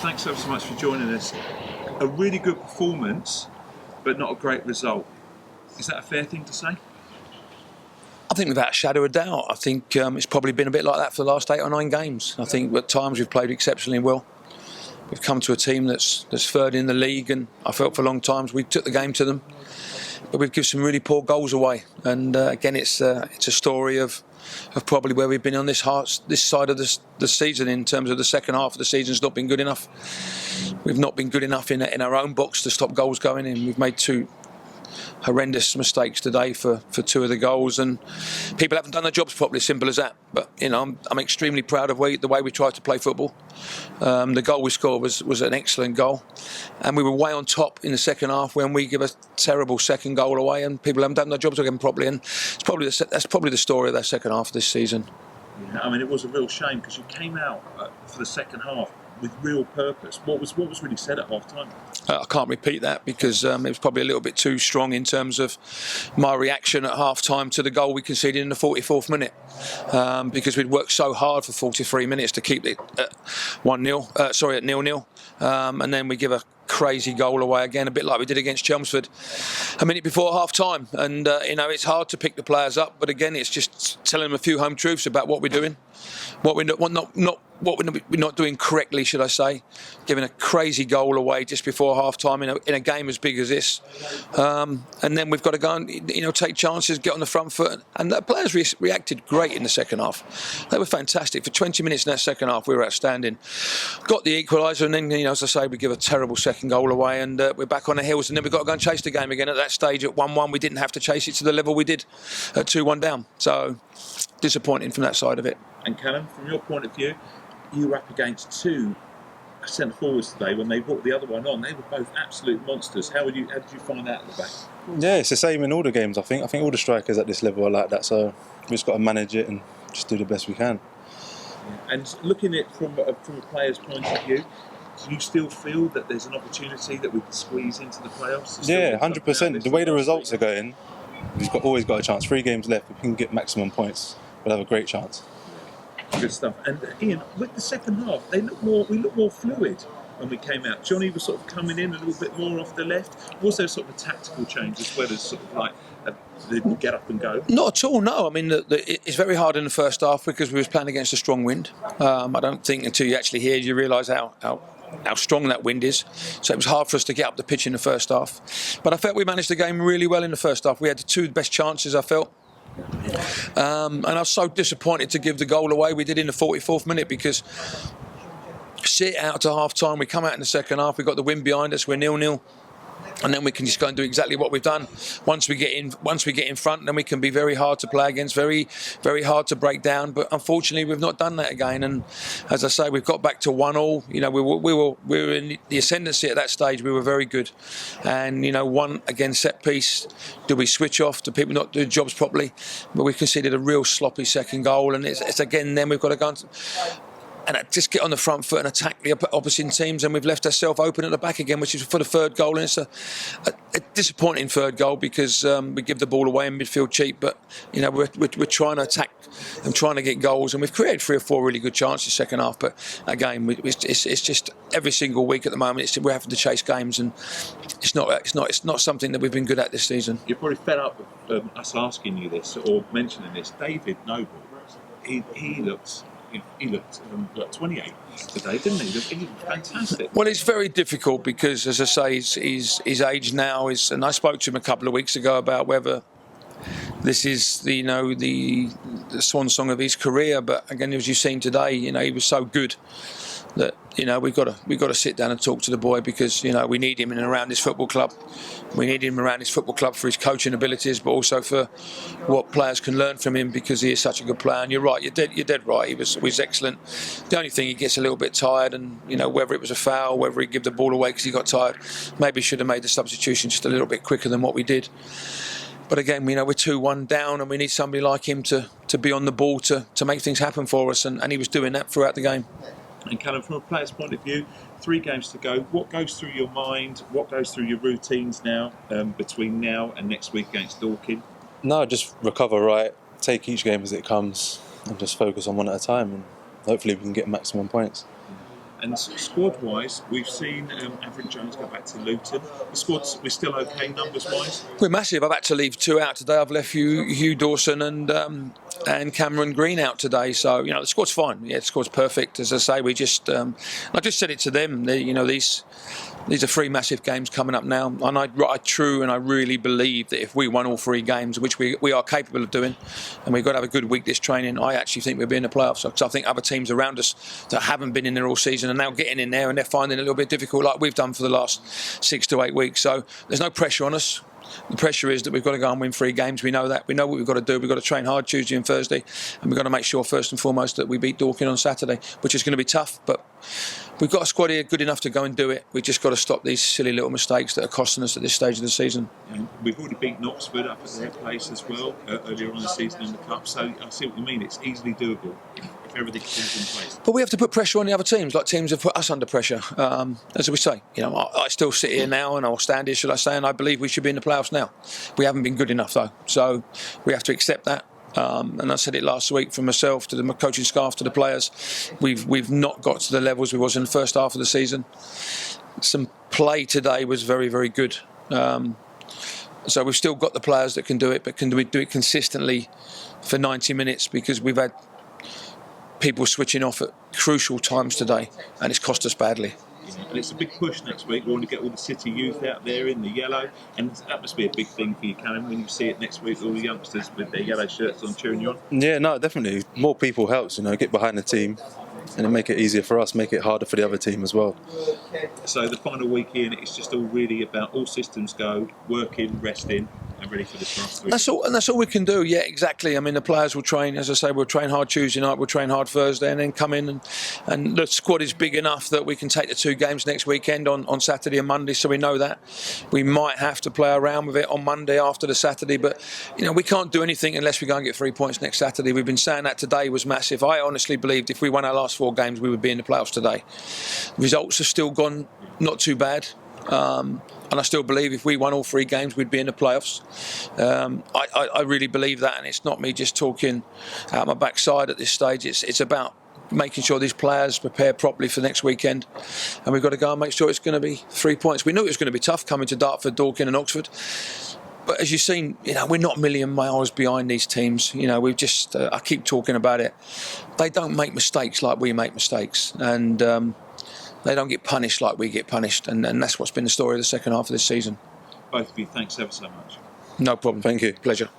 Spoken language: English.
thanks so much for joining us. A really good performance, but not a great result. Is that a fair thing to say? I think without a shadow of doubt. I think it's probably been a bit like that for the last 8 or 9 games. I think at times we've played exceptionally well. We've come to a team that's third in the league, and I felt for long times we took the game to them, but we've given some really poor goals away. And again, it's a story of probably where we've been on this side of the season in terms of the second half of the season's not been good enough. We've not been good enough in our own box to stop goals going in. We've made 2 horrendous mistakes today for 2 of the goals, and people haven't done their jobs properly. Simple as that. But I'm extremely proud of the way we tried to play football. The goal we scored was an excellent goal, and we were way on top in the second half when we give a terrible second goal away, and people haven't done their jobs again properly. And that's probably the story of that second half of this season. Yeah, I mean, it was a real shame because you came out for the second half with real purpose. What was really said at half time? I can't repeat that because it was probably a little bit too strong in terms of my reaction at half time to the goal we conceded in the 44th minute, because we'd worked so hard for 43 minutes to keep it at 1-0, at 0-0, and then we give a crazy goal away again, a bit like we did against Chelmsford a minute before half time. And it's hard to pick the players up, but again, it's just telling them a few home truths about what we're doing, what we're not doing correctly, should I say, giving a crazy goal away just before half time in a game as big as this, and then we've got to go and take chances, get on the front foot, and the players reacted great in the second half. They were fantastic for 20 minutes in that second half. We were outstanding, got the equaliser, and then as I say, we give a terrible second goal away, and we're back on the heels, and then we've got to go and chase the game again. At that stage at 1-1 we didn't have to chase it to the level we did at 2-1 down, so disappointing from that side of it. And Callum, from your point of view, you were up against 2 centre forwards today. When they brought the other one on, they were both absolute monsters. How did you find that at the back? Yeah, it's the same in all the games. I think all the strikers at this level are like that. So we just got to manage it and just do the best we can. Yeah. And looking at it from a player's point of view, do you still feel that there's an opportunity that we can squeeze into the playoffs? Yeah, 100%. The way the results are going, we've always got a chance. 3 games left. If we can get maximum points, we'll have a great chance. Good stuff. And Ian, with the second half, we look more fluid when we came out. Johnny was sort of coming in a little bit more off the left. Was there sort of a tactical change as well as sort of like the get up and go? Not at all, no. I mean, it's very hard in the first half because we was playing against a strong wind. I don't think until you actually hear you realise how strong that wind is. So it was hard for us to get up the pitch in the first half. But I felt we managed the game really well in the first half. We had the 2 best chances, I felt. And I was so disappointed to give the goal away we did in the 44th minute, because sit out to half time, we come out in the second half, we've got the wind behind us, we're 0-0, and then we can just go and do exactly what we've done. Once we get in front, then we can be very hard to play against, very, very hard to break down. But unfortunately, we've not done that again. And as I say, we've got back to 1-1. We were in the ascendancy at that stage. We were very good. And one again set piece. Do we switch off? Do people not do jobs properly? But we conceded a real sloppy second goal, and it's again then we've got to go and just get on the front foot and attack the opposite teams, and we've left ourselves open at the back again, which is for the third goal. And it's a disappointing third goal because we give the ball away in midfield cheap, but we're trying to attack and trying to get goals, and we've created 3 or 4 really good chances second half. But again, it's just every single week at the moment we're having to chase games, and it's not something that we've been good at this season. You're probably fed up with us asking you this or mentioning this. David Noble, he looked like 28 today, didn't he? He looked fantastic. Well, it's very difficult because, as I say, his age now is, and I spoke to him a couple of weeks ago about whether this is the swan song of his career. But again, as you've seen today, he was so good that we've got to sit down and talk to the boy, because we need him in and around this football club. We need him around this football club for his coaching abilities, but also for what players can learn from him, because he is such a good player. And you're right, you're dead right. He was excellent. The only thing, he gets a little bit tired, and whether it was a foul, whether he gave the ball away because he got tired, maybe should have made the substitution just a little bit quicker than what we did. But again, we're 2-1 down, and we need somebody like him to be on the ball to make things happen for us, and he was doing that throughout the game. And Callum, from a player's point of view, 3 games to go. What goes through your mind? What goes through your routines now, between now and next week against Dorking? No, just recover right, take each game as it comes, and just focus on one at a time, and hopefully we can get maximum points. And squad-wise, we've seen Avron Jones go back to Luton. The squad's we're still okay numbers-wise. We're massive. I've had to leave 2 out today. I've left Hugh Dawson and Cameron Green out today. So the squad's fine. Yeah, the squad's perfect. As I say, we just I just said it to them. These are 3 massive games coming up now, and I really believe that if we won all 3 games, which we are capable of doing, and we've got to have a good week this training, I actually think we'll be in the playoffs. Because I think other teams around us that haven't been in there all season are now getting in there, and they're finding it a little bit difficult, like we've done for the last 6 to 8 weeks. So there's no pressure on us. The pressure is that we've got to go and win 3 games. We know that. We know what we've got to do. We've got to train hard Tuesday and Thursday, and we've got to make sure first and foremost that we beat Dorking on Saturday, which is going to be tough. But we've got a squad here good enough to go and do it. We've just got to stop these silly little mistakes that are costing us at this stage of the season. And we've already beaten Oxford up at their place as well earlier on in the season in the Cup. So I see what you mean. It's easily doable if everything falls in place. But we have to put pressure on the other teams, like teams have put us under pressure. As we say, I still sit here now, and I'll stand here, should I say, and I believe we should be in the playoffs now. We haven't been good enough though, so we have to accept that. And I said it last week, from myself to the coaching staff to the players, we've not got to the levels we was in the first half of the season. Some play today was very, very good. So we've still got the players that can do it, but can we do it consistently for 90 minutes? Because we've had people switching off at crucial times today, and it's cost us badly. And it's a big push next week. We want to get all the City youth out there in the yellow, and that must be a big thing for you, Callum, when you see it next week, all the youngsters with their yellow shirts on cheering you on. Yeah, no, definitely. More people helps, get behind the team, and it make it easier for us, make it harder for the other team as well. So the final week in, it's just all really about all systems go, working, resting, and ready for the draft. That's all we can do. Yeah, exactly. I mean, the players will train, as I say, we'll train hard Tuesday night, we'll train hard Thursday, and then come in and the squad is big enough that we can take the 2 games next weekend on Saturday and Monday. So we know that we might have to play around with it on Monday after the Saturday, but we can't do anything unless we go and get 3 points next Saturday. We've been saying that today was massive. I honestly believed if we won our last 4 games, we would be in the playoffs today. Results have still gone not too bad. And I still believe if we won all 3 games, we'd be in the playoffs. I really believe that, and it's not me just talking out my backside at this stage. It's about making sure these players prepare properly for next weekend, and we've got to go and make sure it's going to be 3 points. We knew it was going to be tough coming to Dartford, Dorking and Oxford, but as you've seen, we're not a million miles behind these teams. We've just I keep talking about it. They don't make mistakes like we make mistakes, and they don't get punished like we get punished, and that's what's been the story of the second half of this season. Both of you, thanks ever so much. No problem. Thank you. Pleasure.